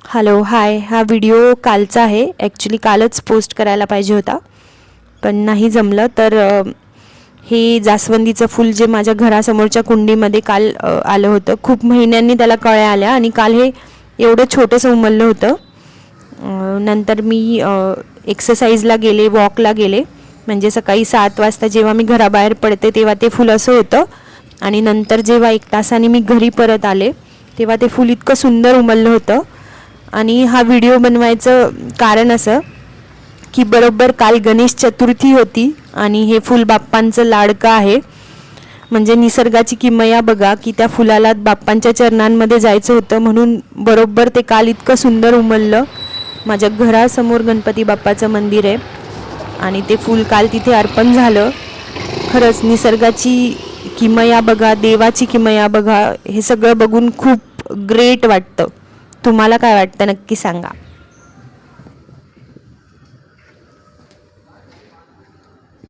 Hello hi, हा video कालचा आहे. ॲक्च्युली कालच पोस्ट करायला पाहिजे होता, पण नाही जमलं. तर हे जास्वंदीचं फूल जे माझ्या घरासमोरच्या कुंडीमध्ये काल आलं होतं. खूप महिन्यांनी त्याला कळ्या आल्या आणि काल हे एवढं छोटंसं उमललं होतं. नंतर मी एक्सरसाइजला गेले, वॉकला गेले. म्हणजे सकाळी 7 वाजता जेव्हा मी घराबाहेर पडते तेव्हा ते फूल असं होतं, आणि नंतर जेव्हा 1 तासाने मी घरी परत आले तेव्हा ते फूल इतकं सुंदर उमललं होतं. आणि हा व्हिडिओ बनवायचं कारण असं की बरोबर काल गणेश चतुर्थी होती आणि हे फूल बाप्पांचं लाडकं आहे. म्हणजे निसर्गाची किमया बघा की त्या फुलाला बाप्पांच्या चरणांमध्ये जायचं होतं, म्हणून बरोबर ते काल इतकं सुंदर उमललं. माझ्या घरासमोर गणपती बाप्पाचं मंदिर आहे आणि ते फूल काल तिथे अर्पण झालं. खरंच निसर्गाची किमया बघा, देवाची किमया बघा, हे सगळं बघून खूप ग्रेट वाटतं. तुम्हाला काय वाटतं नक्की सांगा.